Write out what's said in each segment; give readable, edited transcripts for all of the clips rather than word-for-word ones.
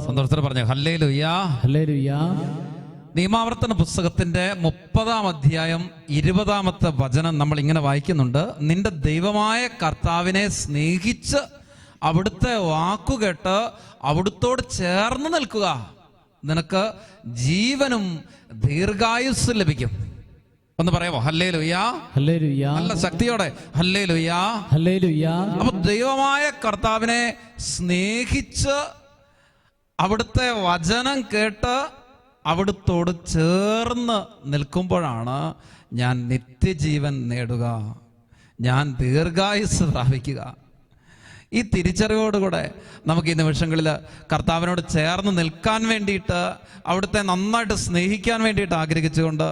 സന്തോഷത്തോടെ പറഞ്ഞു hallelujah, hallelujah. നിയമാവർത്തന പുസ്തകത്തിന്റെ 30-ാം അധ്യായം 20-ാമത്തെ വചനം നമ്മൾ ഇങ്ങനെ വായിക്കുന്നുണ്ട്. നിന്റെ ദൈവമായ കർത്താവിനെ സ്നേഹിച്ച് അവിടുത്തെ വാക്കുകേട്ട് അവിടുത്തോട് ചേർന്ന് നിൽക്കുക, നിനക്ക് ജീവനും ദീർഘായുസ് ലഭിക്കും. ഒന്ന് പറയാമോ? Hallelujah, hallelujah. നല്ല ശക്തിയോടെ ഹല്ലേലൂയ, ഹല്ലേലൂയ. അപ്പൊ ദൈവമായ കർത്താവിനെ സ്നേഹിച്ച് അവിടുത്തെ വചനം കേട്ട് അവിടുത്തോട് ചേർന്ന് നിൽക്കുമ്പോഴാണ് ഞാൻ നിത്യജീവൻ നേടുക, ഞാൻ ദീർഘായുസ് പ്രാപിക്കുക. ഈ തിരിച്ചറിവോടുകൂടെ നമുക്ക് ഈ നിമിഷങ്ങളിൽ കർത്താവിനോട് ചേർന്ന് നിൽക്കാൻ വേണ്ടിയിട്ട്, അവിടുത്തെ നന്നായിട്ട് സ്നേഹിക്കാൻ വേണ്ടിയിട്ട് ആഗ്രഹിച്ചുകൊണ്ട്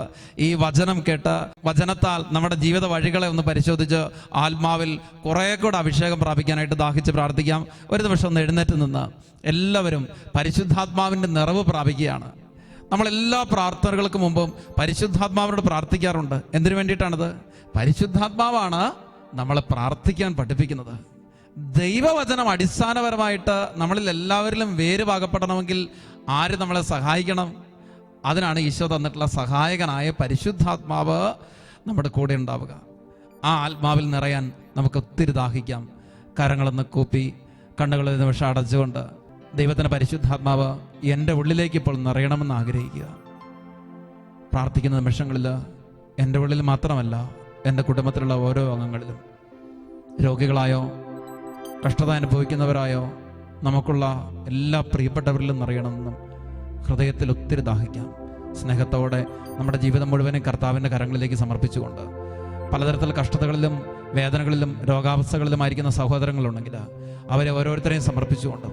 ഈ വചനം കേട്ട് വചനത്താൽ നമ്മുടെ ജീവിത വഴികളെ ഒന്ന് പരിശോധിച്ച് ആത്മാവിൽ കുറേ കൂടെ അഭിഷേകം പ്രാപിക്കാനായിട്ട് ദാഹിച്ച് പ്രാർത്ഥിക്കാം. ഒരു നിമിഷം ഒന്ന് എഴുന്നേറ്റ് നിന്ന് എല്ലാവരും പരിശുദ്ധാത്മാവിൻ്റെ നിറവ് പ്രാപിക്കുകയാണ്. നമ്മളെല്ലാ പ്രാർത്ഥനകൾക്ക് മുമ്പും പരിശുദ്ധാത്മാവിനോട് പ്രാർത്ഥിക്കാറുണ്ട്. എന്തിനു വേണ്ടിയിട്ടാണത്? പരിശുദ്ധാത്മാവാണ് നമ്മളെ പ്രാർത്ഥിക്കാൻ പഠിപ്പിക്കുന്നത്. ദൈവവചനം അടിസ്ഥാനപരമായിട്ട് നമ്മളിൽ എല്ലാവരിലും വേര് പാകപ്പെടണമെങ്കിൽ ആര് നമ്മളെ സഹായിക്കണം? അതിനാണ് ഈശോ തന്നിട്ടുള്ള സഹായകനായ പരിശുദ്ധാത്മാവ് നമ്മുടെ കൂടെ ഉണ്ടാവുക. ആ ആത്മാവിൽ നിറയാൻ നമുക്ക് ഒത്തിരി ദാഹിക്കാം. കരങ്ങളൊന്ന് കൂപ്പി കണ്ണുകളിൽ നിമിഷം അടച്ചുകൊണ്ട് ദൈവത്തിൻ്റെ പരിശുദ്ധാത്മാവ് എൻ്റെ ഉള്ളിലേക്ക് ഇപ്പോൾ നിറയണമെന്ന് ആഗ്രഹിക്കുക. പ്രാർത്ഥിക്കുന്ന നിമിഷങ്ങളിൽ എൻ്റെ ഉള്ളിൽ മാത്രമല്ല, എൻ്റെ കുടുംബത്തിലുള്ള ഓരോ അംഗങ്ങളിലും, രോഗികളായോ കഷ്ടത അനുഭവിക്കുന്നവരായോ നമുക്കുള്ള എല്ലാ പ്രിയപ്പെട്ടവരിലും നിറയണമെന്നും ഹൃദയത്തിൽ ഒത്തിരി ദാഹിക്കാം. സ്നേഹത്തോടെ നമ്മുടെ ജീവിതം മുഴുവനും കർത്താവിൻ്റെ കരങ്ങളിലേക്ക് സമർപ്പിച്ചുകൊണ്ട്, പലതരത്തിൽ കഷ്ടതകളിലും വേദനകളിലും രോഗാവസ്ഥകളിലുമായിരിക്കുന്ന സഹോദരങ്ങളുണ്ടെങ്കിൽ അവരെ ഓരോരുത്തരെയും സമർപ്പിച്ചുകൊണ്ട്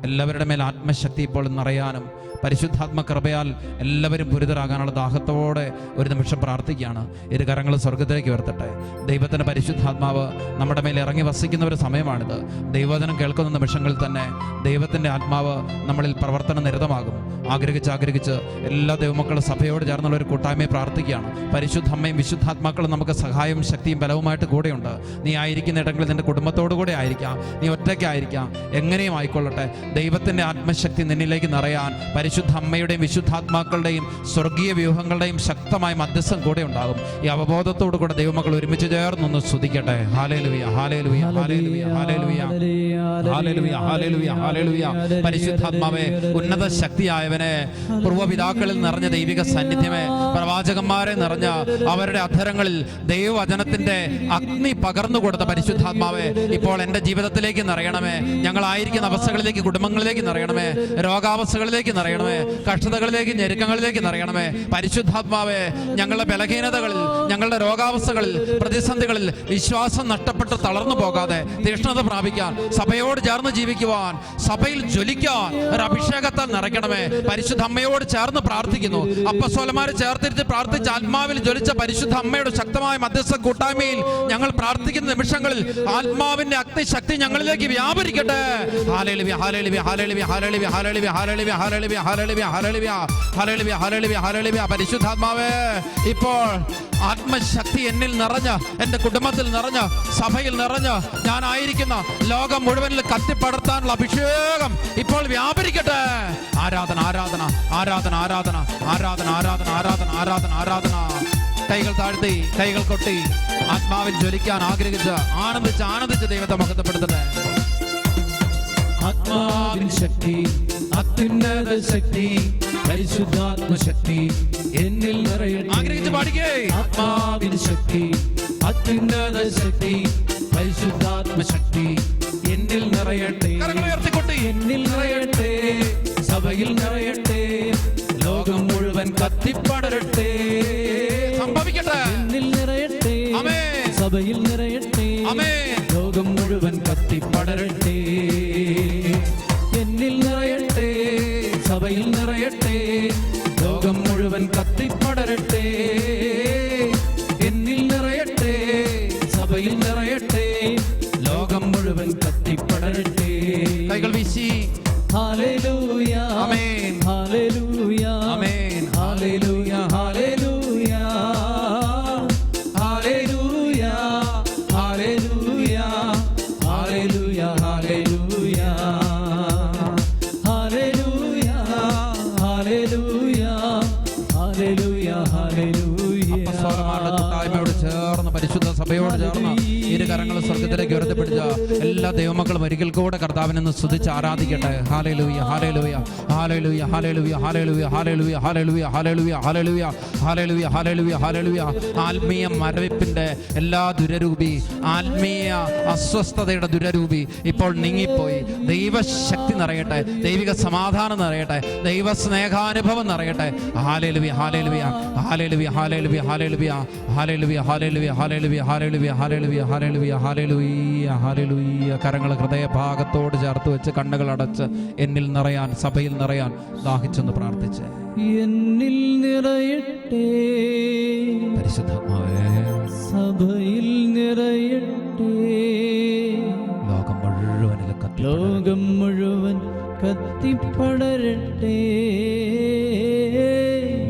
എല്ലാവരുടെ മേൽ ആത്മശക്തി ഇപ്പോൾ നിറയാനും പരിശുദ്ധാത്മ കൃപയാൽ എല്ലാവരും പുരിതരാകാനുള്ള ദാഹത്തോടെ ഒരു നിമിഷം പ്രാർത്ഥിക്കുകയാണ്. ഇരു കരങ്ങൾ സ്വർഗത്തിലേക്ക് ഉയർത്തട്ടെ. ദൈവത്തിൻ്റെ പരിശുദ്ധാത്മാവ് നമ്മുടെ മേൽ ഇറങ്ങി വസിക്കുന്ന ഒരു സമയമാണിത്. ദൈവവചനം കേൾക്കുന്ന നിമിഷങ്ങളിൽ തന്നെ ദൈവത്തിൻ്റെ ആത്മാവ് നമ്മളിൽ പ്രവർത്തന നിരതമാകും. ആഗ്രഹിച്ച് എല്ലാ ദൈവമക്കളും സഭയോട് ചേർന്നുള്ള ഒരു കൂട്ടായ്മയെ പ്രാർത്ഥിക്കുകയാണ്. പരിശുദ്ധ അമ്മയും വിശുദ്ധാത്മാക്കളും നമുക്ക് സഹായവും ശക്തിയും ബലവുമായിട്ട് കൂടെയുണ്ട്. നീ ആയിരിക്കുന്ന ഇടങ്ങളിൽ നിന്റെ കുടുംബത്തോടു കൂടെ ആയിരിക്കാം, നീ ഒറ്റയ്ക്കായിരിക്കാം, എങ്ങനെയും ആയിക്കൊള്ളട്ടെ. ദൈവത്തിൻ്റെ ആത്മശക്തി നിന്നിലേക്ക് നിറയാൻ പരിശുദ്ധ അമ്മയുടെയും വിശുദ്ധാത്മാക്കളുടെയും സ്വർഗീയ വ്യൂഹങ്ങളുടെയും ശക്തമായ മധ്യസ്ഥം കൂടെ ഉണ്ടാകും. ഈ അവബോധത്തോടു കൂടെ ദൈവമക്കൾ ഒരുമിച്ച് ചേർന്നൊന്ന് സ്തുതിക്കട്ടെ. ഹല്ലേലൂയ, ഹല്ലേലൂയ, ഹല്ലേലൂയ, ഹല്ലേലൂയ, ഹല്ലേലൂയ, ഹല്ലേലൂയ, ഹല്ലേലൂയ. പരിശുദ്ധാത്മാവേ, ഉന്നത ശക്തിയായവനെ, പൂർവ്വപിതാക്കളിൽ നിറഞ്ഞ ദൈവിക സാന്നിധ്യമേ, പ്രവാചകന്മാരെ നിറഞ്ഞ അവരുടെ അധരങ്ങളിൽ ദൈവവചനത്തിന്റെ അഗ്നി പകർന്നു കൊടുത്ത പരിശുദ്ധാത്മാവേ, ഇപ്പോൾ എൻ്റെ ജീവിതത്തിലേക്ക് നിറയണമേ. ഞങ്ങളായിരിക്കുന്ന അവസ്ഥകളിലേക്ക്, കുടുംബങ്ങളിലേക്ക് നിറയണമേ. രോഗാവസ്ഥകളിലേക്ക് നിറയണമേ. കഷ്ടതകളിലേക്ക്, ഞെരുക്കങ്ങളിലേക്ക് നിറയണമേ. പരിശുദ്ധാത്മാവേ, ഞങ്ങളുടെ ബലഹീനതകളിൽ, ഞങ്ങളുടെ രോഗാവസ്ഥകളിൽ, പ്രതിസന്ധികളിൽ വിശ്വാസം നഷ്ടപ്പെട്ട് തളർന്നു പോകാതെ തീഷ്ണത പ്രാപിക്കാൻ, സഭയോട് ചേർന്ന് ജീവിക്കുവാൻ, സഭയിൽ ജ്വലിക്കാൻ ഒരു അഭിഷേകത്താൽ നിറയ്ക്കണമേ. പരിശുദ്ധ അമ്മയോട് ചേർന്ന് പ്രാർത്ഥിക്കുന്നു. അപ്പസ്തോലന്മാരെ ചേർത്തിരുത്തി പ്രാർത്ഥിച്ച ആത്മാവിൽ ജ്വലിച്ച പരിശുദ്ധ അമ്മയുടെ ശക്തമായ മധ്യസ്ഥ കൂട്ടായ്മയിൽ ഞങ്ങൾ പ്രാർത്ഥിക്കുന്ന നിമിഷങ്ങളിൽ ആത്മാവിന്റെ അഗ്നിശക്തി ഞങ്ങളിലേക്ക് വ്യാപരിക്കട്ടെ. ഹല്ലേലൂയ, ഹല്ലേലൂയ, ഹല്ലേലൂയ, ഹല്ലേലൂയ, ഹല്ലേലൂയ, ഹല്ലേലൂയ, ഹല്ലേലൂയ, ഹല്ലേലൂയ, ഹല്ലേലൂയ, ഹല്ലേലൂയ, ഹല്ലേലൂയ, ഹല്ലേലൂയ. പരിശുദ്ധാത്മാവേ, ഇപ്പോൾ ആത്മശക്തി എന്നിൽ നിറഞ്ഞ്, എൻ്റെ കുടുംബത്തിൽ നിറഞ്ഞ്, സഭയിൽ നിറഞ്ഞ്, ഞാനായിരിക്കുന്ന ലോകം മുഴുവനിൽ കത്തിപ്പടർത്താനുള്ള അഭിഷേകം ഇപ്പോൾ വ്യാപരിക്കട്ടെ. ആരാധന, ആരാധന, ആരാധന, ആരാധന, ആരാധന, ആരാധന, ആരാധന, ആരാധന, ആരാധന. കൈകൾ താഴ്ത്തി, കൈകൾ കൊട്ടി, ആത്മാവിൽ ജ്വലിക്കാൻ ആഗ്രഹിച്ച് ആനന്ദിച്ച് ദൈവത്തെ മഹത്വപ്പെടുത്തട്ടെ. ആത്മാവിൻ ശക്തി, അത്യുന്നത ശക്തി, പരിശുദ്ധാത്മശക്തി എന്നിൽ നിറയട്ടെ. ആഗ്രഹിച്ച് പാടിക്കേ. ആത്മാവിൻ ശക്തി, അത്യുന്നത ശക്തി, പരിശുദ്ധാത്മശക്തി എന്നിൽ നിറയട്ടെ. എന്നിൽ നിറയട്ടെ, സഭയിൽ നിറയട്ടെ, ലോകം മുഴുവൻ കത്തിപ്പടരട്ടെ. സംഭവിക്കട്ടെ. എന്നിൽ നിറയട്ടെ, സഭയിൽ നിറയട്ടെ, ലോകം മുഴുവൻ കത്തിപ്പടരട്ടെ. എന്നിൽ നിറയട്ടെ, സഭയിൽ നിറയട്ടെ, ലോകം മുഴുവൻ കത്തിപ്പടരട്ടെ. എന്നിൽ നിറയട്ടെ, സഭയിൽ നിറയട്ടെ, ലോകം മുഴുവൻ കത്തിപ്പടരട്ടെ. കൈകൾ വീശി ഹല്ലേലൂയ, ആമേൻ, ഹല്ലേലൂയ, ആമേൻ, ഹല്ലേലൂയ, ഹല്ലേലൂയ, ഹല്ലേലൂയ, ഹല്ലേലൂയ, ഹല്ലേലൂയ, ഹല്ലേലൂയ. കരങ്ങൾ സ്വർഗത്തിലേക്ക് ഉയർത്തിപ്പിടിച്ച എല്ലാ ദൈവമക്കളും ഒരിക്കൽ കൂടെ കർത്താവിനെ ഒന്ന് സ്തുതിച്ച് ആരാധിക്കട്ടെ. ഹല്ലേലൂയ ഹല്ലേലൂയ ഹല്ലേലൂയ ഹല്ലേലൂയ ഹല്ലേലൂയ ഹല്ലേലൂയ ഹല്ലേലൂയ ഹല്ലേലൂയ ഹല്ലേലൂയ ഹല്ലേലൂയ ഹല്ലേലൂയ ഹല്ലേലൂയ. ആത്മീയ മരവിപ്പിന്റെ എല്ലാ ദുരരൂപി, ആത്മീയ അസ്വസ്ഥതയുടെ ദുരരൂപി ഇപ്പോൾ നീങ്ങിപ്പോയി. ദൈവശക്തി നിറയട്ടെ, ദൈവിക സമാധാനം നിറയട്ടെ, ദൈവ സ്നേഹാനുഭവം നിറയട്ടെ. ഹല്ലേലൂയ ഹല്ലേലൂയ ഹല്ലേലൂയ ഹല്ലേലൂയ ഹല്ലേലൂയ ഹല്ലേലൂയ ഹല്ലേലൂയ ഹല്ലേലൂയ ഹല്ലേലൂയ ഹല്ലേലൂയ ഹല്ലേലൂയ ഹല്ലേലൂയ ഹല്ലേലൂയ. കരങ്ങൾ ഹൃദയഭാഗത്തോട് ചേർത്ത് വെച്ച് കണ്ണുകൾ അടച്ച് എന്നിൽ നിറയാൻ, സഭയിൽ നിറയാൻ ദാഹിച്ചെന്ന് പ്രാർത്ഥിച്ച് എന്നിൽ നിറയട്ടെ, പരിശുദ്ധാത്മാവേ സഭയിൽ നിറയട്ടെ, ലോകം മുഴുവൻ കത്തിപ്പടരട്ടെ.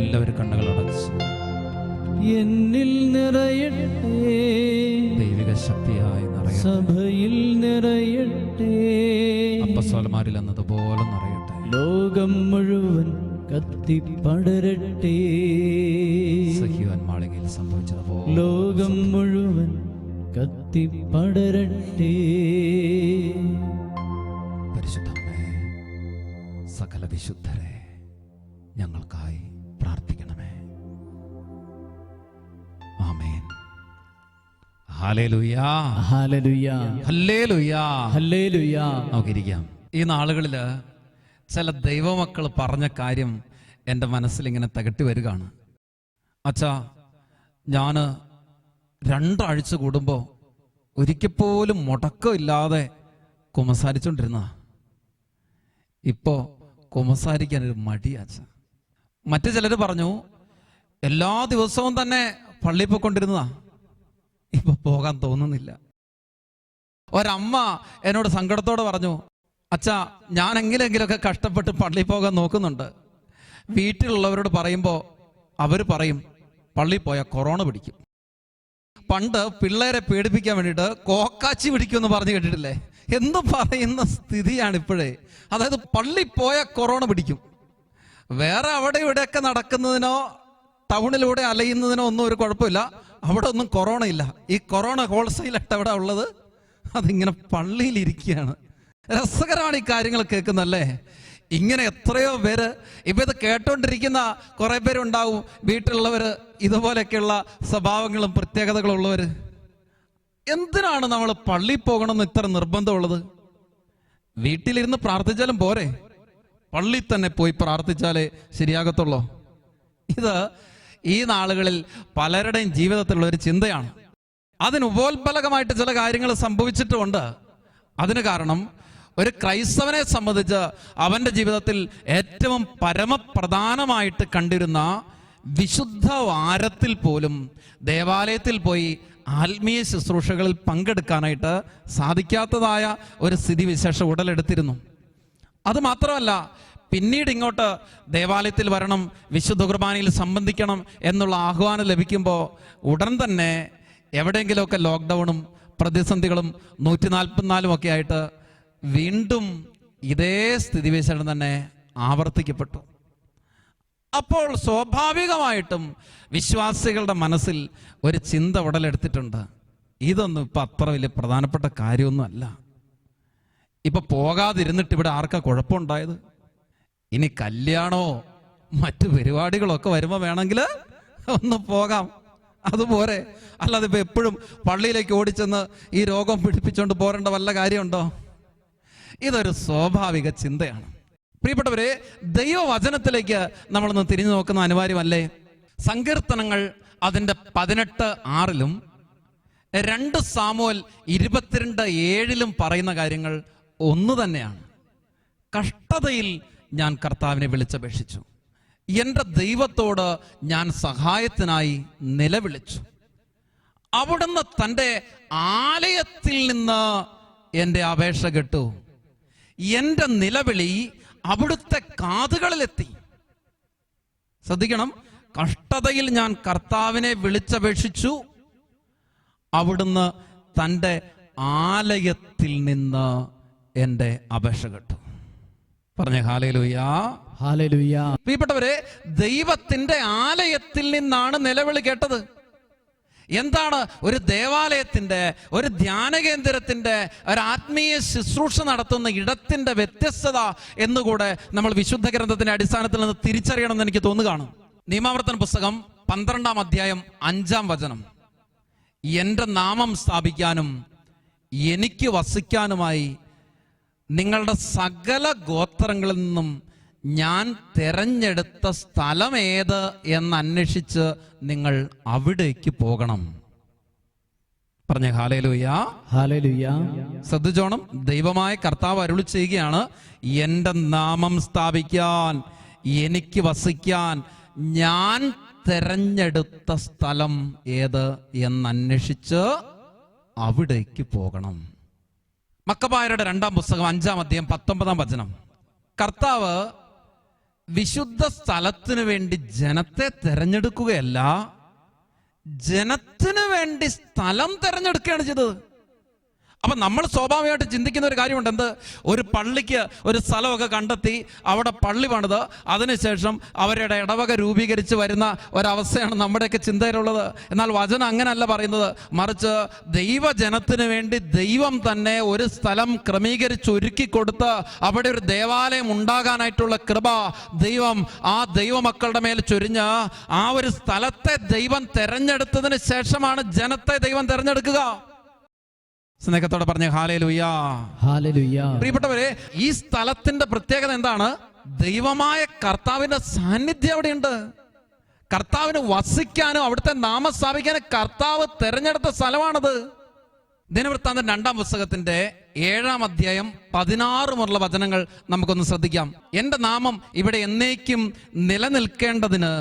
എല്ലാവരും കണ്ണുകൾ അടച്ച് എന്നിൽ നിറയട്ടെ, ദൈവിക ശക്തിയായി നിറയട്ടെ, സഭയിൽ നിറയട്ടെ, അപ്പസ്തോലന്മാരിൽ എന്നതുപോലെ നിറയട്ടെ. ലോകം മുഴുവൻ കത്തിപ്പടരട്ടെ. സഹീവൻ മാളികയിൽ സംഭവിച്ചതുപോലെ ലോകം മുഴുവൻ കത്തിപ്പടരട്ടെ. പരിശുദ്ധമേ, സകല വിശുദ്ധരെ ഞങ്ങൾക്കായി പ്രാർത്ഥിക്കണമേ. ആമേൻ. ഹല്ലേലൂയ ഹല്ലേലൂയ ഹല്ലേലൂയ ഹല്ലേലൂയ. നമുക്കിരിക്കാം. ഈ നാളുകളില് ചില ദൈവമക്കൾ പറഞ്ഞ കാര്യം എൻ്റെ മനസ്സിൽ ഇങ്ങനെ തികട്ടി വരികയാണ്. അച്ഛാ, ഞാൻ 2 ആഴ്ച കൂടുമ്പോൾ ഒരിക്കൽ പോലും മുടക്കമില്ലാതെ കുമ്പസാരിച്ചുകൊണ്ടിരുന്ന ഇപ്പോ കുമ്പസാരിക്കാനൊരു മടിയാച്ച. മറ്റു ചിലർ പറഞ്ഞു എല്ലാ ദിവസവും തന്നെ പള്ളിയിൽ പോയിക്കൊണ്ടിരുന്നതാ, ഇപ്പൊ പോകാൻ തോന്നുന്നില്ല. ഒരമ്മ എന്നോട് സങ്കടത്തോടെ പറഞ്ഞു, അച്ഛാ, ഞാൻ എങ്ങനെയെങ്കിലുമൊക്കെ കഷ്ടപ്പെട്ട് പള്ളിയിൽ പോകാൻ നോക്കുന്നുണ്ട്. വീട്ടിലുള്ളവരോട് പറയുമ്പോൾ അവർ പറയും പള്ളിയിൽ പോയാൽ കൊറോണ പിടിക്കും. പണ്ട് പിള്ളേരെ പേടിപ്പിക്കാൻ വേണ്ടിയിട്ട് കോക്കാച്ചി പിടിക്കുമെന്ന് പറഞ്ഞു കേട്ടിട്ടില്ലേ? എന്ന് പറയുന്ന സ്ഥിതിയാണ് ഇപ്പോഴേ. അതായത് പള്ളി പോയാൽ കൊറോണ പിടിക്കും. വേറെ അവിടെ ഇവിടെയൊക്കെ നടക്കുന്നതിനോ ടൗണിലൂടെ അലയുന്നതിനോ ഒന്നും ഒരു കുഴപ്പമില്ല, അവിടെ ഒന്നും കൊറോണ ഇല്ല. ഈ കൊറോണ ഹോൾസെയിലായിട്ട് എവിടെ ഉള്ളത്? അതിങ്ങനെ പള്ളിയിലിരിക്കുകയാണ്. രസകരമാണ് ഈ കാര്യങ്ങൾ കേൾക്കുന്നല്ലേ. ഇങ്ങനെ എത്രയോ പേര് ഇപ്പൊ ഇത് കേട്ടോണ്ടിരിക്കുന്ന കുറെ പേരുണ്ടാവും, വീട്ടിലുള്ളവര് ഇതുപോലെയൊക്കെയുള്ള സ്വഭാവങ്ങളും പ്രത്യേകതകളും ഉള്ളവര്. എന്തിനാണ് നമ്മൾ പള്ളിയിൽ പോകണമെന്ന് ഇത്ര നിർബന്ധമുള്ളത്? വീട്ടിലിരുന്ന് പ്രാർത്ഥിച്ചാലും പോരെ, പള്ളിയിൽ തന്നെ പോയി പ്രാർത്ഥിച്ചാലേ ശരിയാകത്തുള്ളൂ. ഇത് ഈ നാളുകളിൽ പലരുടെയും ജീവിതത്തിലുള്ള ഒരു ചിന്തയാണ്. അതിന് ഉപോത്ബലകമായിട്ട് ചില കാര്യങ്ങൾ സംഭവിച്ചിട്ടുമുണ്ട്. അതിന് കാരണം ഒരു ക്രൈസ്തവനെ സംബന്ധിച്ച് അവന്റെ ജീവിതത്തിൽ ഏറ്റവും പരമപ്രധാനമായിട്ട് കണ്ടിരുന്ന വിശുദ്ധ വാരത്തിൽ പോലും ദേവാലയത്തിൽ പോയി ആത്മീയ ശുശ്രൂഷകളിൽ പങ്കെടുക്കാനായിട്ട് സാധിക്കാത്തതായ ഒരു സ്ഥിതിവിശേഷം ഉടലെടുത്തിരുന്നു. അതുമാത്രമല്ല, പിന്നീട് ഇങ്ങോട്ട് ദേവാലയത്തിൽ വരണം, വിശുദ്ധ കുർബാനയിൽ സംബന്ധിക്കണം എന്നുള്ള ആഹ്വാനം ലഭിക്കുമ്പോൾ ഉടൻ തന്നെ എവിടെയെങ്കിലുമൊക്കെ ലോക്ക്ഡൗണും പ്രതിസന്ധികളും 144 ഒക്കെ ആയിട്ട് വീണ്ടും ഇതേ സ്ഥിതിവിശേഷം തന്നെ ആവർത്തിക്കപ്പെട്ടു. അപ്പോൾ സ്വാഭാവികമായിട്ടും വിശ്വാസികളുടെ മനസ്സിൽ ഒരു ചിന്ത ഉടലെടുത്തിട്ടുണ്ട്, ഇതൊന്നും ഇപ്പം അത്ര വലിയ പ്രധാനപ്പെട്ട കാര്യമൊന്നും അല്ല. ഇപ്പൊ പോകാതിരുന്നിട്ട് ഇവിടെ ആർക്കാ കുഴപ്പമുണ്ടായത്? ഇനി കല്യാണമോ മറ്റു പരിപാടികളൊക്കെ വരുമ്പോൾ വേണമെങ്കിൽ ഒന്ന് പോകാം, അതുപോലെ. അല്ലാതെ ഇപ്പൊ എപ്പോഴും പള്ളിയിലേക്ക് ഓടിച്ചെന്ന് ഈ രോഗം പിടിപ്പിച്ചുകൊണ്ട് പോരേണ്ട വല്ല കാര്യമുണ്ടോ? ഇതൊരു സ്വാഭാവിക ചിന്തയാണ്. പ്രിയപ്പെട്ടവരെ, ദൈവവചനത്തിലേക്ക് നമ്മളൊന്ന് തിരിഞ്ഞു നോക്കുന്ന അനിവാര്യമല്ലേ? സങ്കീർത്തനങ്ങൾ അതിൻ്റെ 18:6 2 സാമുവേൽ 22:7 പറയുന്ന കാര്യങ്ങൾ ഒന്ന് തന്നെയാണ്. കഷ്ടതയിൽ ഞാൻ കർത്താവിനെ വിളിച്ചപേക്ഷിച്ചു, എൻ്റെ ദൈവത്തോട് ഞാൻ സഹായത്തിനായി നിലവിളിച്ചു. അവിടുന്ന് തൻ്റെ ആലയത്തിൽ നിന്ന് എൻ്റെ അപേക്ഷ കേട്ടു. എൻ്റെ നിലവിളി അവിടുത്തെ കാതുകളിലെത്തി. ശ്രദ്ധിക്കണം, കഷ്ടതയിൽ ഞാൻ കർത്താവിനെ വിളിച്ചപേക്ഷിച്ചു, അവിടുന്ന് തൻ്റെ ആലയത്തിൽ നിന്ന് എൻ്റെ അപേക്ഷ കേട്ടു. പറഞ്ഞേ ഹല്ലേലൂയ ഹല്ലേലൂയ. പ്രിയപ്പെട്ടവരെ, ദൈവത്തിന്റെ ആലയത്തിൽ നിന്നാണ് നിലവിളി കേട്ടത്. എന്താണ് ഒരു ദേവാലയത്തിൻ്റെ, ഒരു ധ്യാന കേന്ദ്രത്തിൻ്റെ, ഒരു ആത്മീയ ശുശ്രൂഷ നടത്തുന്ന ഇടത്തിൻ്റെ വ്യത്യസ്തത എന്നുകൂടെ നമ്മൾ വിശുദ്ധ ഗ്രന്ഥത്തിൻ്റെ അടിസ്ഥാനത്തിൽ നിന്ന് തിരിച്ചറിയണമെന്ന് എനിക്ക് തോന്നുകയാണ്. നിയമാവർത്തന പുസ്തകം 12-ാം അധ്യായം 5-ാം വചനം, എൻ്റെ നാമം സ്ഥാപിക്കാനും എനിക്ക് വസിക്കാനുമായി നിങ്ങളുടെ സകല ഗോത്രങ്ങളിൽ നിന്നും ഞാൻ തെരഞ്ഞെടുത്ത സ്ഥലം ഏത് എന്ന് അന്വേഷിച്ച് നിങ്ങൾ അവിടേക്ക് പോകണം. പറഞ്ഞ ഹല്ലേലൂയ. ഹല്ലേലൂയ. ശ്രദ്ധിച്ചോണം, ദൈവമായ കർത്താവ് അരുളി ചെയ്യുകയാണ്, എൻ്റെ നാമം സ്ഥാപിക്കാൻ, എനിക്ക് വസിക്കാൻ ഞാൻ തെരഞ്ഞെടുത്ത സ്ഥലം ഏത് എന്നന്വേഷിച്ച് അവിടേക്ക് പോകണം. മക്കബായരുടെ 2-ാം പുസ്തകം 5-ാം അധ്യായം 19-ാം വചനം, കർത്താവ് വിശുദ്ധ സ്ഥലത്തിനു വേണ്ടി ജനത്തെ തെരഞ്ഞെടുക്കുകയല്ല, ജനത്തിനു വേണ്ടി സ്ഥലം തെരഞ്ഞെടുക്കുകയാണ് ചെയ്തത്. അപ്പൊ നമ്മൾ സ്വാഭാവികമായിട്ട് ചിന്തിക്കുന്ന ഒരു കാര്യമുണ്ട്, എന്ത്? ഒരു പള്ളിക്ക് ഒരു സ്ഥലമൊക്കെ കണ്ടെത്തി അവിടെ പള്ളി പണിത് അതിനുശേഷം അവരുടെ ഇടവക രൂപീകരിച്ച് വരുന്ന ഒരവസ്ഥയാണ് നമ്മുടെയൊക്കെ ചിന്തയിലുള്ളത്. എന്നാൽ വചനം അങ്ങനല്ല പറയുന്നത്. മറിച്ച് ദൈവജനത്തിന് വേണ്ടി ദൈവം തന്നെ ഒരു സ്ഥലം ക്രമീകരിച്ച് ഒരുക്കി കൊടുത്ത് അവിടെ ഒരു ദേവാലയം ഉണ്ടാകാനായിട്ടുള്ള കൃപ ദൈവം ആ ദൈവമക്കളുടെ മേൽ ചൊരിഞ്ഞ് ആ ഒരു സ്ഥലത്തെ ദൈവം തെരഞ്ഞെടുത്തതിന് ശേഷമാണ് ജനത്തെ ദൈവം തെരഞ്ഞെടുക്കുക. സ്നേഹത്തോടെ പറഞ്ഞ ഹല്ലേലൂയ. ഹല്ലേലൂയ. പ്രിയപ്പെട്ടവരെ, ഈ സ്ഥലത്തിന്റെ പ്രത്യേകത എന്താണ്? ദൈവമായ കർത്താവിന്റെ സാന്നിധ്യം അവിടെയുണ്ട്. കർത്താവിന് വസിക്കാനും അവിടുത്തെ നാമം സ്ഥാപിക്കാനും കർത്താവ് തെരഞ്ഞെടുത്ത സ്ഥലമാണത്. ദിനവൃത്താന്തം 2-ാം പുസ്തകത്തിന്റെ 7-ാം അധ്യായം 16 മുതലുള്ള വചനങ്ങൾ നമുക്കൊന്ന് ശ്രദ്ധിക്കാം. എൻ്റെ നാമം ഇവിടെ എന്നേക്കും നിലനിൽക്കേണ്ടതിന്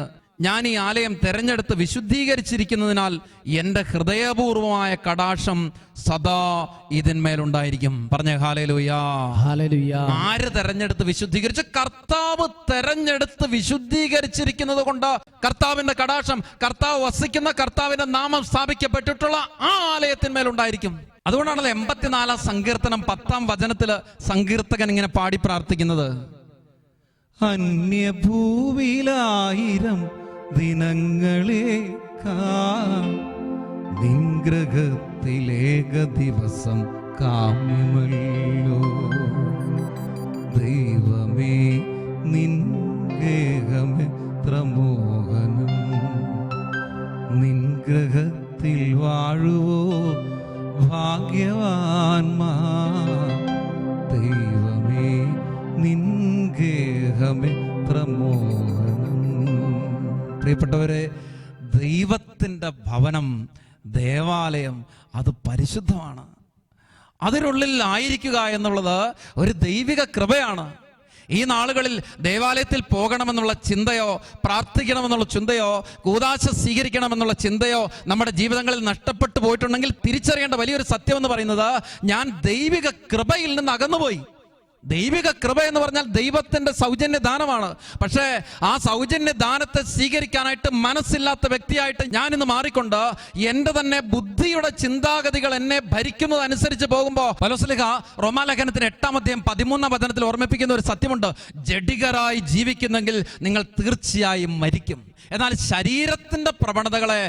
ഞാൻ ഈ ആലയം തെരഞ്ഞെടുത്ത് വിശുദ്ധീകരിച്ചിരിക്കുന്നതിനാൽ എൻ്റെ ഹൃദയപൂർവമായ കടാക്ഷം സദാ ഇതിന്മേലുണ്ടായിരിക്കും. പറഞ്ഞ ഹല്ലേലൂയ. ഹല്ലേലൂയ. ആര് തെരഞ്ഞെടുത്ത് വിശുദ്ധീകരിച്ച്? കർത്താവ് തെരഞ്ഞെടുത്ത് വിശുദ്ധീകരിച്ചിരിക്കുന്നത് കൊണ്ട് കർത്താവിന്റെ കടാക്ഷം, കർത്താവ് വസിക്കുന്ന, കർത്താവിന്റെ നാമം സ്ഥാപിക്കപ്പെട്ടിട്ടുള്ള ആ ആലയത്തിന്മേലുണ്ടായിരിക്കും. അതുകൊണ്ടാണല്ലോ 84-ാം സങ്കീർത്തനം 10-ാം വചനത്തില് സങ്കീർത്തകൻ ഇങ്ങനെ പാടി പ്രാർത്ഥിക്കുന്നത്, അന്യഭൂവിലായിരം ദിനങ്ങളേക്കാൾ നിൻഗ്രഹത്തിലേക ദിവസം കാമ്യമല്ലോ. ദൈവമേ നിൻ ഗേഹമെത്ര മോഹനം, നിൻഗ്രഹത്തിൽ വാഴുവോ ഭാഗ്യവാന്മാർ. ദൈവമേ നിൻ ഗേഹമെത്ര മോഹനം. പ്രിയപ്പെട്ടവരെ, ദൈവത്തിൻ്റെ ഭവനം, ദേവാലയം, അത് പരിശുദ്ധമാണ്. അതിനുള്ളിൽ ആയിരിക്കുക എന്നുള്ളത് ഒരു ദൈവിക കൃപയാണ്. ഈ നാളുകളിൽ ദേവാലയത്തിൽ പോകണമെന്നുള്ള ചിന്തയോ പ്രാർത്ഥിക്കണമെന്നുള്ള ചിന്തയോ കൂദാശ സ്വീകരിക്കണമെന്നുള്ള ചിന്തയോ നമ്മുടെ ജീവിതങ്ങളിൽ നഷ്ടപ്പെട്ടു പോയിട്ടുണ്ടെങ്കിൽ തിരിച്ചറിയേണ്ട വലിയൊരു സത്യം എന്ന് പറയുന്നത്, ഞാൻ ദൈവിക കൃപയിൽ നിന്ന് അകന്നുപോയി. ദൈവിക കൃപ എന്ന് പറഞ്ഞാൽ ദൈവത്തിന്റെ സൗജന്യ ദാനമാണ്. പക്ഷേ ആ സൗജന്യ ദാനത്തെ സ്വീകരിക്കാനായിട്ട് മനസ്സില്ലാത്ത വ്യക്തിയായിട്ട് ഞാൻ ഇന്ന് മാറിക്കൊണ്ട് എൻ്റെ തന്നെ ബുദ്ധിയുടെ ചിന്താഗതികൾ എന്നെ ഭരിക്കുന്നത് അനുസരിച്ച് പോകുമ്പോൾ പൗലോസ് റോമാലേഖനത്തിന് 8-ാം അധ്യായം 13-ാം വചനത്തിൽ ഓർമ്മിപ്പിക്കുന്ന ഒരു സത്യമുണ്ട്, ജഡികരായി ജീവിക്കുന്നെങ്കിൽ നിങ്ങൾ തീർച്ചയായും മരിക്കും. എന്നാൽ ശരീരത്തിന്റെ പ്രവണതകളെ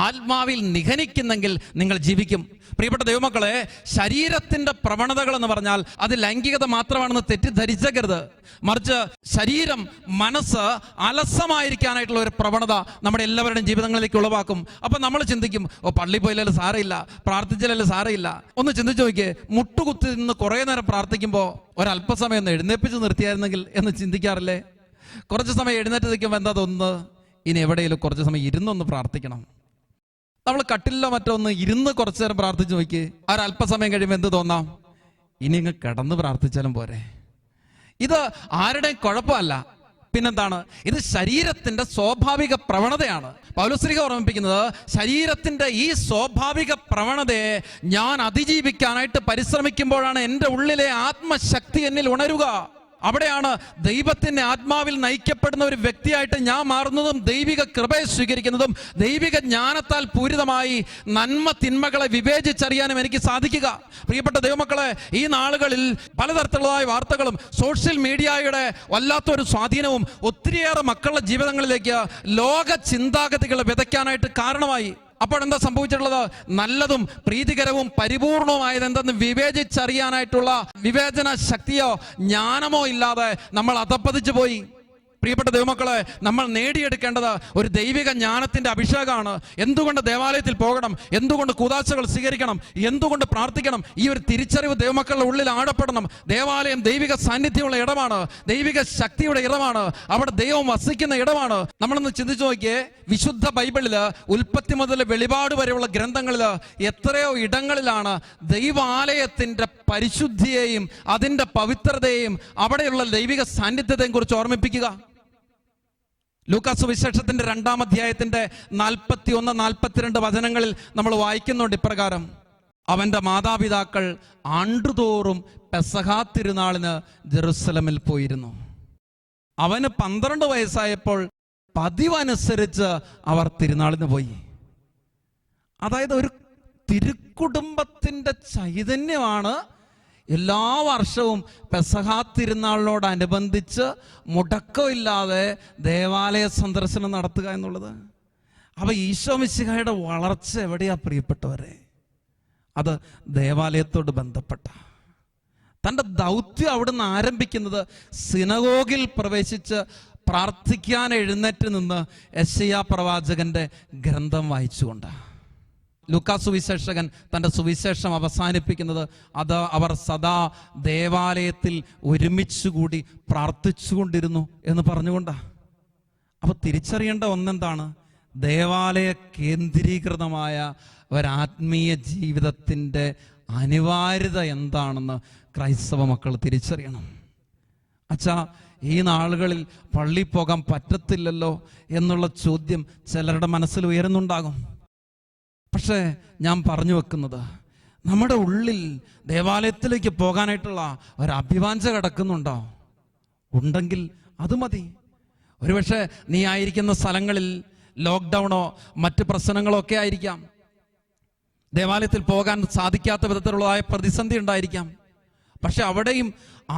ആത്മാവിൽ നിഗനിക്കുന്നെങ്കിൽ നിങ്ങൾ ജീവിക്കും. പ്രിയപ്പെട്ട ദൈവമക്കളെ, ശരീരത്തിന്റെ പ്രവണതകൾ എന്ന് പറഞ്ഞാൽ അത് ലൈംഗികത മാത്രമാണെന്ന് തെറ്റിദ്ധരിച്ചരുത്. മറിച്ച് ശരീരം, മനസ്സ് അലസമായിരിക്കാനായിട്ടുള്ള ഒരു പ്രവണത നമ്മുടെ എല്ലാവരുടെയും ജീവിതങ്ങളിലേക്ക് ഉളവാക്കും. അപ്പൊ നമ്മൾ ചിന്തിക്കും, പള്ളി പോയില്ലല്ലോ സാരമില്ല, പ്രാർത്ഥിച്ചില്ലല്ലോ സാരമില്ല. ഒന്ന് ചിന്തിച്ചു നോക്കിയേ, മുട്ടുകുത്തി നിന്ന് കുറേ നേരം പ്രാർത്ഥിക്കുമ്പോൾ ഒരല്പസമയം ഒന്ന് എഴുന്നേപ്പിച്ച് നിർത്തിയായിരുന്നെങ്കിൽ എന്ന് ചിന്തിക്കാറില്ലേ? കുറച്ച് സമയം എഴുന്നേറ്റ് നിൽക്കുമ്പോൾ എന്താ തോന്നുന്നത്? ഇനി എവിടെയെങ്കിലും കുറച്ച് സമയം ഇരുന്നൊന്ന് പ്രാർത്ഥിക്കണം. നമ്മൾ കട്ടിലോ മറ്റോ ഒന്ന് ഇരുന്ന് കുറച്ചു നേരം പ്രാർത്ഥിച്ചു നോക്കി, ഒരല്പസമയം കഴിയുമ്പോൾ എന്ത് തോന്നാം? ഇനി ഇങ്ങ് കിടന്ന് പ്രാർത്ഥിച്ചാലും പോരെ. ഇത് ആരുടെയും കുഴപ്പമല്ല, പിന്നെന്താണ്? ഇത് ശരീരത്തിന്റെ സ്വാഭാവിക പ്രവണതയാണ്. പൗലോസ് ഓർമ്മിപ്പിക്കുന്നത്, ശരീരത്തിന്റെ ഈ സ്വാഭാവിക പ്രവണതയെ ഞാൻ അതിജീവിക്കാനായിട്ട് പരിശ്രമിക്കുമ്പോഴാണ് എൻ്റെ ഉള്ളിലെ ആത്മശക്തി എന്നിൽ ഉണരുക. അവിടെയാണ് ദൈവത്തിന്റെ ആത്മാവിൽ നയിക്കപ്പെടുന്ന ഒരു വ്യക്തിയായിട്ട് ഞാൻ മാറുന്നതും ദൈവിക കൃപയെ സ്വീകരിക്കുന്നതും ദൈവിക ജ്ഞാനത്താൽ പൂരിതമായി നന്മ തിന്മകളെ വിവേചിച്ചറിയാനും എനിക്ക് സാധിക്കുക. പ്രിയപ്പെട്ട ദൈവമക്കളെ, ഈ നാളുകളിൽ പലതരത്തിലുള്ളതായ വാർത്തകളും സോഷ്യൽ മീഡിയയുടെ വല്ലാത്തൊരു സ്വാധീനവും ഒത്തിരിയേറെ മക്കളുടെ ജീവിതങ്ങളിലേക്ക് ലോക ചിന്താഗതികളെ വിതയ്ക്കാനായിട്ട് കാരണമായി. അപ്പോഴെന്താ സംഭവിച്ചിട്ടുള്ളത്? നല്ലതും പ്രീതികരവും പരിപൂർണവുമായത് എന്തെന്ന് വിവേചിച്ചറിയാനായിട്ടുള്ള വിവേചന ശക്തിയോ ജ്ഞാനമോ ഇല്ലാതെ നമ്മൾ അധപ്പതിച്ചു പോയി. പ്രിയപ്പെട്ട ദൈവമക്കളെ, നമ്മൾ നേടിയെടുക്കേണ്ടത് ഒരു ദൈവിക ജ്ഞാനത്തിന്റെ അഭിഷേകമാണ്. എന്തുകൊണ്ട് ദേവാലയത്തിൽ പോകണം, എന്തുകൊണ്ട് കൂദാശകൾ സ്വീകരിക്കണം, എന്തുകൊണ്ട് പ്രാർത്ഥിക്കണം, ഈ ഒരു തിരിച്ചറിവ് ദൈവമക്കളുടെ ഉള്ളിൽ ആഴപ്പെടണം. ദേവാലയം ദൈവിക സാന്നിധ്യമുള്ള ഇടമാണ്, ദൈവിക ശക്തിയുടെ ഇടമാണ്, അവിടെ ദൈവം വസിക്കുന്ന ഇടമാണ്. നമ്മളൊന്ന് ചിന്തിച്ചു നോക്കിയേ, വിശുദ്ധ ബൈബിളില് ഉൽപ്പത്തി മുതൽ വെളിപാട് വരെയുള്ള ഗ്രന്ഥങ്ങളില് എത്രയോ ഇടങ്ങളിലാണ് ദൈവാലയത്തിന്റെ പരിശുദ്ധിയെയും അതിന്റെ പവിത്രതയെയും അവിടെയുള്ള ദൈവിക സാന്നിധ്യത്തെയും കുറിച്ച് ഓർമ്മിപ്പിക്കുക. ലൂക്കാസ് സുവിശേഷത്തിന്റെ 2-ാം അധ്യായത്തിന്റെ 41-42 വചനങ്ങളിൽ നമ്മൾ വായിക്കുന്നുണ്ട് ഇപ്രകാരം: അവന്റെ മാതാപിതാക്കൾ ആണ്ടുതോറും പെസഹാ തിരുനാളിന് ജെറുസലമിൽ പോയിരുന്നു. അവന് 12 വയസ്സായപ്പോൾ പതിവനുസരിച്ച് അവർ തിരുനാളിന് പോയി. അതായത് ഒരു തിരുക്കുടുംബത്തിന്റെ ചൈതന്യമാണ് എല്ലാ വർഷവും പെസഹാ തിരുനാളിനോടനുബന്ധിച്ച് മുടക്കമില്ലാതെ ദേവാലയ സന്ദർശനം നടത്തുക എന്നുള്ളത്. അപ്പോൾ ഈശോ മിശിഹായുടെ വളർച്ച എവിടെയാ പ്രിയപ്പെട്ടവരെ? അത് ദേവാലയത്തോട് ബന്ധപ്പെട്ട. തൻ്റെ ദൗത്യം അവിടുന്ന് ആരംഭിക്കുന്നത് സിനഗോഗിൽ പ്രവേശിച്ച് പ്രാർത്ഥിക്കാൻ എഴുന്നേറ്റ് നിന്ന് യെശയ്യാ പ്രവാചകന്റെ ഗ്രന്ഥം വായിച്ചുകൊണ്ടാണ്. ലൂക്കാസ് സുവിശേഷകൻ തൻ്റെ സുവിശേഷം അവസാനിപ്പിക്കുന്നത് അത് അവർ സദാ ദേവാലയത്തിൽ ഒരുമിച്ചുകൂടി പ്രാർത്ഥിച്ചുകൊണ്ടിരുന്നു എന്ന് പറഞ്ഞുകൊണ്ടാണ്. അപ്പോൾ തിരിച്ചറിയേണ്ട ഒന്നെന്താണ്? ദേവാലയ കേന്ദ്രീകൃതമായ ഒരാത്മീയ ജീവിതത്തിൻ്റെ അനിവാര്യത എന്താണെന്ന് ക്രൈസ്തവ മക്കൾ തിരിച്ചറിയണം. അച്ഛാ, ഈ നാളുകളിൽ പള്ളി പോകാൻ പറ്റത്തില്ലല്ലോ എന്നുള്ള ചോദ്യം ചിലരുടെ മനസ്സിൽ ഉയരുന്നുണ്ടാകും. പക്ഷേ ഞാൻ പറഞ്ഞു വെക്കുന്നത്, നമ്മുടെ ഉള്ളിൽ ദേവാലയത്തിലേക്ക് പോകാനായിട്ടുള്ള ഒരഭിവാഞ്ച കിടക്കുന്നുണ്ടോ? ഉണ്ടെങ്കിൽ അത് മതി. ഒരുപക്ഷെ നീ ആയിരിക്കുന്ന സ്ഥലങ്ങളിൽ ലോക്ക്ഡൗണോ മറ്റ് പ്രശ്നങ്ങളോ ഒക്കെ ആയിരിക്കാം. ദേവാലയത്തിൽ പോകാൻ സാധിക്കാത്ത വിധത്തിലുള്ളതായ പ്രതിസന്ധി ഉണ്ടായിരിക്കാം. പക്ഷെ അവിടെയും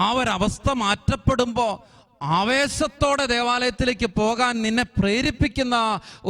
ആ ഒരവസ്ഥ മാറ്റപ്പെടുമ്പോൾ ആവേശത്തോടെ ദേവാലയത്തിലേക്ക് പോകാൻ നിന്നെ പ്രേരിപ്പിക്കുന്ന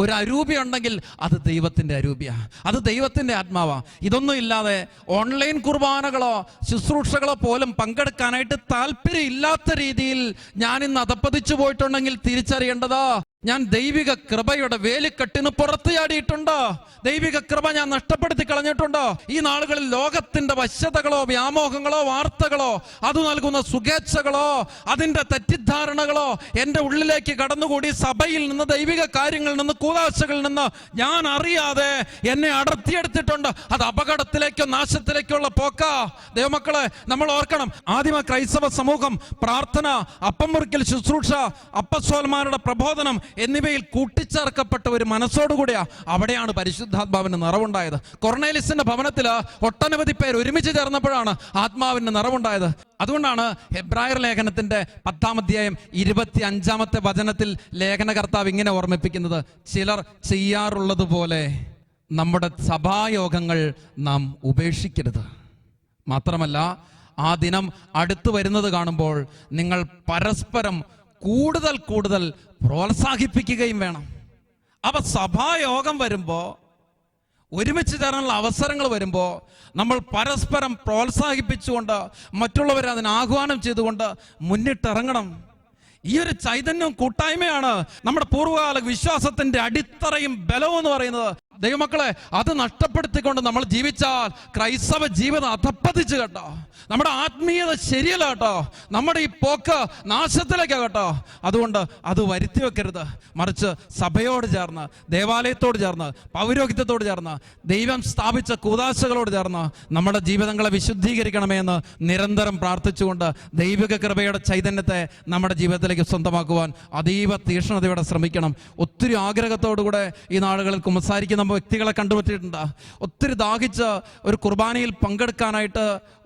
ഒരു അരൂപി ഉണ്ടെങ്കിൽ അത് ദൈവത്തിൻ്റെ അരൂപിയാണ്, അത് ദൈവത്തിൻ്റെ ആത്മാവാണ്. ഇതൊന്നും ഇല്ലാതെ ഓൺലൈൻ കുർബാനകളോ ശുശ്രൂഷകളോ പോലും പങ്കെടുക്കാനായിട്ട് താല്പര്യം ഇല്ലാത്ത രീതിയിൽ ഞാൻ ഇന്ന് അധപ്പതിച്ചു പോയിട്ടുണ്ടെങ്കിൽ തിരിച്ചറിയേണ്ടത്, ഞാൻ ദൈവിക കൃപയുടെ വേലിക്കെട്ടിന് പുറത്ത് ചാടിയിട്ടുണ്ട്. ദൈവിക കൃപ ഞാൻ നഷ്ടപ്പെടുത്തി കളഞ്ഞിട്ടുണ്ട്. ഈ നാളുകളിൽ ലോകത്തിന്റെ വശ്യതകളോ വ്യാമോഹങ്ങളോ വാർത്തകളോ അത് നൽകുന്ന സുഖേച്ഛകളോ അതിന്റെ തെറ്റിദ്ധാരണകളോ എൻ്റെ ഉള്ളിലേക്ക് കടന്നുകൂടി സഭയിൽ നിന്ന് ദൈവിക കാര്യങ്ങളിൽ നിന്ന് കൂദാശകളിൽ നിന്ന് ഞാൻ അറിയാതെ എന്നെ അടർത്തിയെടുത്തിട്ടുണ്ട്. അത് അപകടത്തിലേക്കോ നാശത്തിലേക്കുള്ള പോക്കാ. ദൈവമക്കളെ, നമ്മൾ ഓർക്കണം, ആദിമ ക്രൈസ്തവ സമൂഹം പ്രാർത്ഥന, അപ്പം മുറിക്കൽ ശുശ്രൂഷ, അപ്പസ്തോലന്മാരുടെ പ്രബോധനം എന്നിവയിൽ കൂട്ടിച്ചേർക്കപ്പെട്ട ഒരു മനസ്സോടുകൂടിയാ അവിടെയാണ് പരിശുദ്ധാത്മാവിന് നിറവുണ്ടായത്. കൊർണേലിയസിന്റെ ഭവനത്തിൽ ഒട്ടനവധി പേർ ഒരുമിച്ച് ചേർന്നപ്പോഴാണ് ആത്മാവിന് നിറവുണ്ടായത്. അതുകൊണ്ടാണ് ഹെബ്രായർ ലേഖനത്തിന്റെ 10-ാം അധ്യായം 25-ാമത്തെ വചനത്തിൽ ലേഖനകർത്താവ് ഇങ്ങനെ ഓർമ്മിപ്പിക്കുന്നത്: ചിലർ ചെയ്യാറുള്ളത് പോലെ നമ്മുടെ സഭായോഗങ്ങൾ നാം ഉപേക്ഷിക്കരുത്. മാത്രമല്ല, ആ ദിനം അടുത്തു വരുന്നത് കാണുമ്പോൾ നിങ്ങൾ പരസ്പരം കൂടുതൽ കൂടുതൽ പ്രോത്സാഹിപ്പിക്കുകയും വേണം. അപ്പൊ സഭായോഗം വരുമ്പോൾ, ഒരുമിച്ച് ചേരാനുള്ള അവസരങ്ങൾ വരുമ്പോൾ നമ്മൾ പരസ്പരം പ്രോത്സാഹിപ്പിച്ചുകൊണ്ട് മറ്റുള്ളവരെ അതിന് ആഹ്വാനം ചെയ്തുകൊണ്ട് മുന്നിട്ടിറങ്ങണം. ഈ ഒരു ചൈതന്യവും കൂട്ടായ്മയാണ് നമ്മുടെ പൂർവ്വകാല വിശ്വാസത്തിന്റെ അടിത്തറയും ബലവും എന്ന് പറയുന്നത്. ദൈവമക്കളെ, അത് നഷ്ടപ്പെടുത്തിക്കൊണ്ട് നമ്മൾ ജീവിച്ചാൽ ക്രൈസ്തവ ജീവിതം അധപ്പതിച്ച് കേട്ടോ. നമ്മുടെ ആത്മീയത ശരിയല്ല കേട്ടോ. നമ്മുടെ ഈ പോക്ക് നാശത്തിലേക്കാണ് കേട്ടോ. അതുകൊണ്ട് അത് വരുത്തി വെക്കരുത്. മറിച്ച് സഭയോട് ചേർന്ന്, ദേവാലയത്തോട് ചേർന്ന്, പൗരോഹിത്യത്തോട് ചേർന്ന്, ദൈവം സ്ഥാപിച്ച കൂദാശകളോട് ചേർന്ന് നമ്മുടെ ജീവിതങ്ങളെ വിശുദ്ധീകരിക്കണമേ എന്ന് നിരന്തരം പ്രാർത്ഥിച്ചുകൊണ്ട് ദൈവിക കൃപയുടെ ചൈതന്യത്തെ നമ്മുടെ ജീവിതത്തിലേക്ക് സ്വന്തമാക്കുവാൻ അതീവ തീക്ഷ്ണതയോടെ ശ്രമിക്കണം. ഒത്തിരി ആഗ്രഹത്തോടുകൂടെ ഈ നാളുകളിൽ കുമ്പസാരിക്കുന്ന വ്യക്തികളെ കണ്ടുപറ്റിയിട്ടുണ്ട്. ഒത്തിരി ദാഹിച്ച് ഒരു കുർബാനയിൽ പങ്കെടുക്കാനായിട്ട്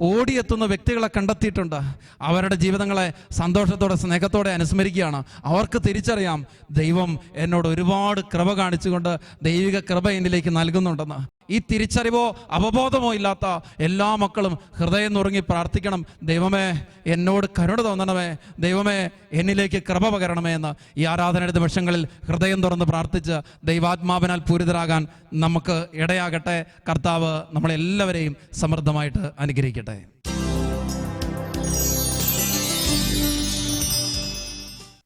ഓടിയെത്തുന്ന വ്യക്തികളെ കണ്ടെത്തിയിട്ടുണ്ട്. അവരുടെ ജീവിതങ്ങളെ സന്തോഷത്തോടെ സ്നേഹത്തോടെ അനുസ്മരിക്കുകയാണ്. അവർക്ക് തിരിച്ചറിയാം, ദൈവം എന്നോട് ഒരുപാട് കൃപ കാണിച്ചുകൊണ്ട് ദൈവിക കൃപ എന്നിലേക്ക് നൽകുന്നുണ്ടെന്ന്. ഈ തിരിച്ചറിവോ അവബോധമോ ഇല്ലാത്ത എല്ലാ മക്കളും ഹൃദയം നുറുങ്ങി പ്രാർത്ഥിക്കണം. ദൈവമേ, എന്നോട് കരുണ തോന്നണമേ, ദൈവമേ എന്നിലേക്ക് കൃപ പകരണമേ എന്ന് ഈ ആരാധനയുടെ നിമിഷങ്ങളിൽ ഹൃദയം തുറന്ന് പ്രാർത്ഥിച്ച് ദൈവാത്മാവിനാൽ പൂരിതരാകാൻ നമുക്ക് ഇടയാകട്ടെ. കർത്താവ് നമ്മളെല്ലാവരെയും സമൃദ്ധമായിട്ട് അനുഗ്രഹിക്കട്ടെ.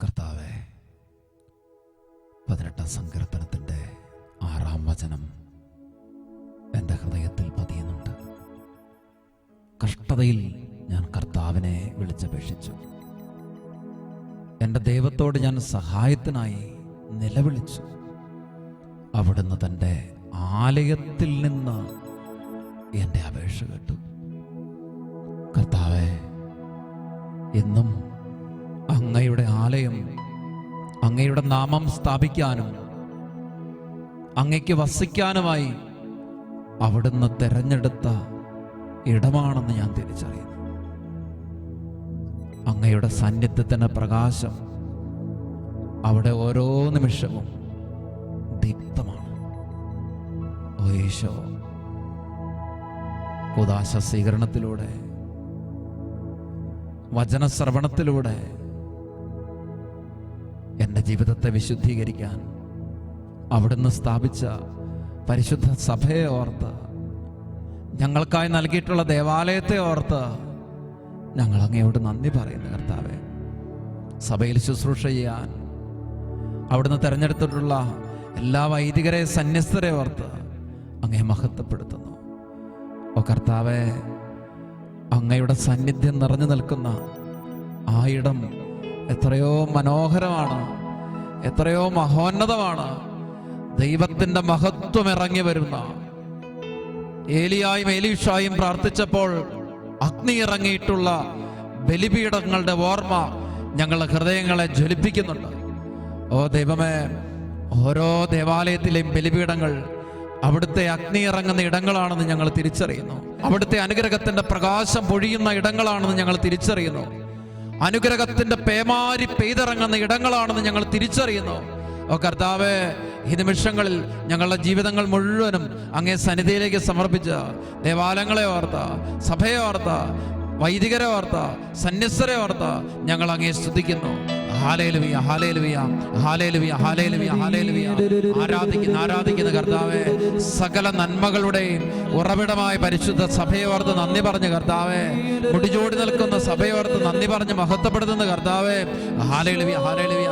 കർത്താവേ, 18 സങ്കീർത്തനത്തിൻ്റെ 6-ാം വചനം എൻ്റെ ഹൃദയത്തിൽ പതിയുന്നുണ്ട്. കഷ്ടതയിൽ ഞാൻ കർത്താവിനെ വിളിച്ചപേക്ഷിച്ചു. എൻ്റെ ദൈവത്തോട് ഞാൻ സഹായത്തിനായി നിലവിളിച്ചു. അവിടുന്ന് തൻ്റെ ആലയത്തിൽ നിന്ന് എൻ്റെ അപേക്ഷ കേട്ടു. കർത്താവേ, എന്നും അങ്ങയുടെ ആലയം, അങ്ങയുടെ നാമം സ്ഥാപിക്കാനും അങ്ങയ്ക്ക് വസിക്കാനുമായി അവിടുന്ന് തെരഞ്ഞെടുത്ത ഇടമാണെന്ന് ഞാൻ തിരിച്ചറിയുന്നു. അങ്ങയുടെ സാന്നിധ്യത്തിന് പ്രകാശം അവിടെ ഓരോ നിമിഷവും ദീപ്തമാണ്. ഓ യേശോ, കൂദാശ സ്വീകരണത്തിലൂടെ, വചനശ്രവണത്തിലൂടെ എൻ്റെ ജീവിതത്തെ വിശുദ്ധീകരിക്കാൻ അവിടുന്ന് സ്ഥാപിച്ച പരിശുദ്ധ സഭയെ ഓർത്ത്, ഞങ്ങൾക്കായി നൽകിയിട്ടുള്ള ദേവാലയത്തെ ഓർത്ത് ഞങ്ങൾ അങ്ങയോട് നന്ദി പറയുന്നു. കർത്താവേ, സഭയിൽ ശുശ്രൂഷ ചെയ്യാൻ അവിടുന്ന് തിരഞ്ഞെടുത്തിട്ടുള്ള എല്ലാ വൈദികരെ, സന്യസ്തരെ ഓർത്ത് അങ്ങയെ മഹത്വപ്പെടുത്തുന്നു. ഓ കർത്താവേ, അങ്ങയുടെ സാന്നിധ്യം നിറഞ്ഞു നിൽക്കുന്ന ആ ഇടം എത്രയോ മനോഹരമാണ്, എത്രയോ മഹോന്നതമാണ്. ദൈവത്തിൻ്റെ മഹത്വം ഇറങ്ങി വരുന്ന, ഏലിയായും എലീഷായും പ്രാർത്ഥിച്ചപ്പോൾ അഗ്നി ഇറങ്ങിയിട്ടുള്ള ബലിപീഠങ്ങളുടെ ഓർമ്മ ഞങ്ങളുടെ ഹൃദയങ്ങളെ ജ്വലിപ്പിക്കുന്നുണ്ട്. ഓ ദൈവമേ, ഓരോ ദേവാലയത്തിലെയും ബലിപീഠങ്ങൾ അവിടുത്തെ അഗ്നി ഇറങ്ങുന്ന ഇടങ്ങളാണെന്ന് ഞങ്ങൾ തിരിച്ചറിയുന്നു. അവിടുത്തെ അനുഗ്രഹത്തിന്റെ പ്രകാശം പൊഴിയുന്ന ഇടങ്ങളാണെന്ന് ഞങ്ങൾ തിരിച്ചറിയുന്നു. അനുഗ്രഹത്തിന്റെ പേമാരി പെയ്തിറങ്ങുന്ന ഇടങ്ങളാണെന്ന് ഞങ്ങൾ തിരിച്ചറിയുന്നു. ഓ കർത്താവേ, ഈ നിമിഷങ്ങളിൽ ഞങ്ങളുടെ ജീവിതങ്ങൾ മുഴുവനും അങ്ങേ സന്നിധിയിലേക്ക് സമർപ്പിച്ച് ദേവാലയങ്ങളെ ഓർത്ത്, സഭയെ ഓർത്ത്, വൈദികരെ ഓർത്ത്, സന്യസ്തരെ ഓർത്ത് ഞങ്ങൾ അങ്ങേ സ്തുതിക്കുന്നു. ഹല്ലേലൂയ, ഹല്ലേലൂയ, ഹല്ലേലൂയ, ഹല്ലേലൂയ, ഹല്ലേലൂയ. ആരാധിക്കുന്ന കർത്താവേ, സകല നന്മകളുടെയും ഉറവിടമായ പരിശുദ്ധ സഭയോർത്ത് നന്ദി പറഞ്ഞ് കർത്താവേ, മുടിചോടി നിൽക്കുന്ന സഭയോർത്ത് നന്ദി പറഞ്ഞ് മഹത്വപ്പെടുത്തുന്ന കർത്താവേ, ഹല്ലേലൂയ, ഹല്ലേലൂയ,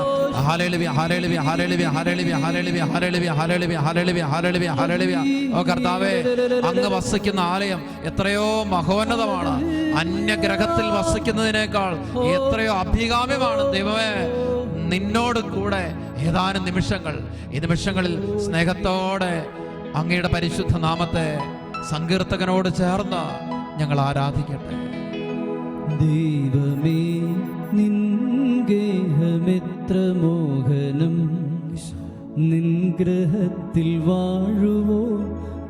ഹല്ലേലൂയ, ഹല്ലേലൂയ, ഹല്ലേലൂയ, ഹല്ലേലൂയ, ഹല്ലേലൂയ, ഹല്ലേലൂയ, ഹല്ലേലൂയ, ഹല്ലേലൂയ, ഹല്ലേലൂയ, ഹല്ലേലൂയ. ഓ കർത്താവേ, അങ്ങ് വസിക്കുന്ന ആലയം എത്രയോ മഹോന്നതമാണ്. അന്യഗ്രഹത്തിൽ വസിക്കുന്നതിനേക്കാൾ എത്രയോ അഭികാമ്യമാണ്. ദൈവമേ, നിന്നോട് കൂടെ ഏതാനും നിമിഷങ്ങൾ, ഈ നിമിഷങ്ങളിൽ സ്നേഹത്തോടെ അങ്ങയുടെ പരിശുദ്ധ നാമത്തെ സങ്കീർത്തകനോട് ചേർന്ന് ഞങ്ങൾ ആരാധിക്കട്ടെ. ദൈവമേ, നിൻ ഗേഹമെത്ര മോഹനം, നിൻ ഗൃഹത്തിൽ വാഴുവോ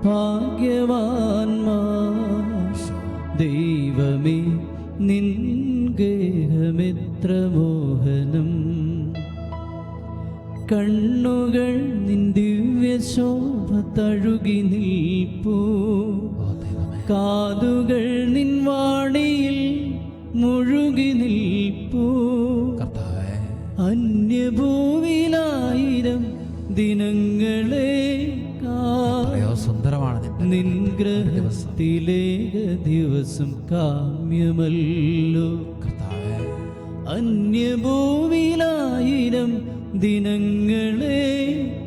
ഭാഗ്യവാന്മാർ. ദൈവമേ, നിൻ ഗേഹമെത്ര മോഹനം, കണ്ണുകൾ നിൻ ദിവ്യശോഭ തഴുകി നിൽപ്പൂ, കാതുകൾ നിൻ വാണിയിൽ മുഴുകി നിൽപ്പൂ. അന്യഭൂവിലായിരം ദിനങ്ങളെ സുന്ദരമാണ് നിൻ ഗ്രഹത്തിലേക ദിവസം കാമ്യമല്ലോ. അന്യഭൂവിലായിരം ദിനങ്ങളെ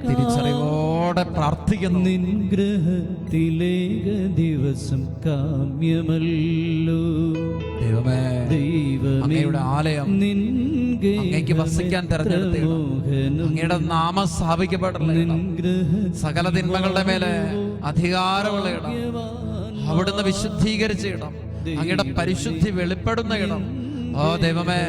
തിരിച്ചറിവോടെ പ്രാർത്ഥിക്കുന്നു. നിൻ ഗ്രഹത്തിലേക ദിവസം കാമ്യമല്ലോ. ദൈവമേ, അങ്ങയുടെ ആലയം അങ്ങേക്ക് വസിക്കാൻ തെരഞ്ഞെടുത്ത അങ്ങയുടെ നാമം സ്ഥാപിക്കപ്പെട്ടുള്ള സകല തിന്മകളുടെ മേലെ അധികാരമുള്ള ഇടം, അവിടുന്ന് വിശുദ്ധീകരിച്ച ഇടം, അങ്ങയുടെ പരിശുദ്ധി വെളിപ്പെടുന്ന ഇടം. ഓ ദൈവമേ,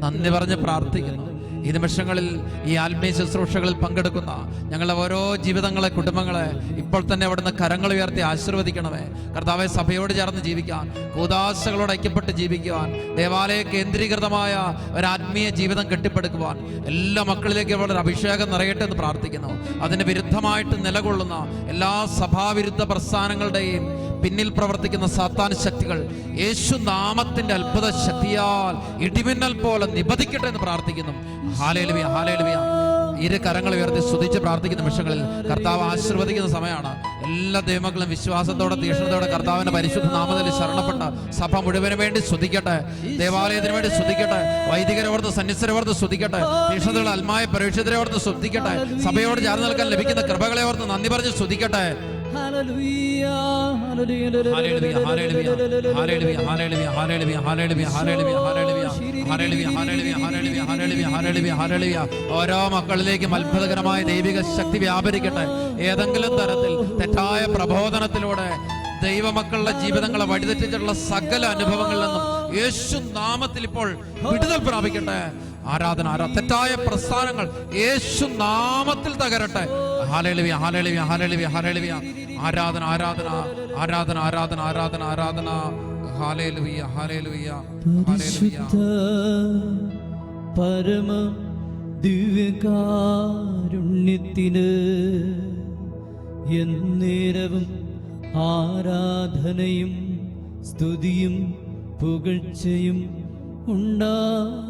നന്ദി പറഞ്ഞ് പ്രാർത്ഥിക്കുന്നു. ഈ ഈ നിമിഷങ്ങളിൽ ഈ ആത്മീയ ശുശ്രൂഷകളിൽ പങ്കെടുക്കുന്ന ഞങ്ങളുടെ ഓരോ ജീവിതങ്ങളെ, കുടുംബങ്ങളെ ഇപ്പോൾ തന്നെ അവിടുന്ന് കരങ്ങൾ ഉയർത്തി ആശീർവദിക്കണമേ. കർത്താവെ, സഭയോട് ചേർന്ന് ജീവിക്കാൻ, കൂദാശകളോട് ഐക്യപ്പെട്ട് ജീവിക്കുവാൻ, ദേവാലയ കേന്ദ്രീകൃതമായ ഒരു ആത്മീയ ജീവിതം കെട്ടിപ്പടുക്കുവാൻ എല്ലാ മക്കളിലേക്ക് വളരെ അഭിഷേകം നിറയട്ടെ എന്ന് പ്രാർത്ഥിക്കുന്നു. അതിന് വിരുദ്ധമായിട്ട് നിലകൊള്ളുന്ന എല്ലാ സഭാവിരുദ്ധ പ്രസ്ഥാനങ്ങളുടെയും പിന്നിൽ പ്രവർത്തിക്കുന്ന സാത്താൻ ശക്തികൾ യേശു നാമത്തിന്റെ അത്ഭുത ശക്തിയാൽ ഇടിമിന്നൽ പോലെ നിബദിക്കട്ടെ എന്ന് പ്രാർത്ഥിക്കുന്നു. Hallelujah, hallelujah. ഇരു കരങ്ങൾ ഉയർത്തി സ്തുതിച്ച് പ്രാർത്ഥിക്കുന്ന നിമിഷങ്ങളിൽ കർത്താവ് ആശീർവദിക്കുന്ന സമയമാണ്. എല്ലാ ദൈവമക്കളും വിശ്വാസത്തോടെ, തീക്ഷ്ണതയോടെ കർത്താവിന്റെ പരിശുദ്ധ നാമത്തിൽ ശരണപ്പെട്ട സഭ മുഴുവന് വേണ്ടി സ്തുതിക്കട്ടെ. ദേവാലയത്തിന് വേണ്ടി സ്തുതിക്കട്ടെ. വൈദികരോർത്ത്, സന്യസ്തരോർത്ത് സ്തുതിക്കട്ടെ. തീക്ഷ്ണതയുടെ ആത്മായ പരീക്ഷിതരോർത്ത് സ്തുതിക്കട്ടെ. സഭയോട് ചേർന്ന് നിൽക്കാൻ ലഭിക്കുന്ന കൃപകളെ ഓർത്ത് നന്ദി പറഞ്ഞ് സ്തുതിക്കട്ടെ. ഹല്ലേലൂയ, ഹല്ലേലൂയ, ഹല്ലേലൂയ, ഹല്ലേലൂയ, ഹല്ലേലൂയ, ഹല്ലേലൂയ, ഹല്ലേലൂയ, ഹല്ലേലൂയ, ഹല്ലേലൂയ, ഹല്ലേലൂയ, ഹല്ലേലൂയ, ഹല്ലേലൂയ, ഹല്ലേലൂയ, ഹല്ലേലൂയ. ഓരോ മക്കളിലേക്കും അത്ഭുതകരമായ ദൈവിക ശക്തി വ്യാപരിക്കട്ടെ. ഏതെങ്കിലും തരത്തിൽ തെറ്റായ പ്രബോധനത്തിലൂടെ ദൈവമക്കളുടെ ജീവിതങ്ങളെ വഴിതെറ്റിച്ചിട്ടുള്ള സകല അനുഭവങ്ങളിൽ നിന്നും യേശു നാമത്തിൽ ഇപ്പോൾ വിടുതൽ പ്രാപിക്കട്ടെ. ആരാധന, തെറ്റായ പ്രസ്ഥാനങ്ങൾ യേശു നാമത്തിൽ തകരട്ടെ. ഹല്ലേലൂയ, ഹല്ലേലൂയ, ഹല്ലേലൂയ, ഹല്ലേലൂയ. ആരാധന, ആരാധന, ആരാധന, ആരാധന, ആരാധന, ആരാധന. ഹല്ലേലൂയ, ഹല്ലേലൂയ, ഹല്ലേലൂയ. പരമ ദിവ്യകാരുണ്യത്തിന് എന്നേരവും ആരാധനയും സ്തുതിയും പുകഴ്ചയും ഉണ്ടായിരിക്കട്ടെ.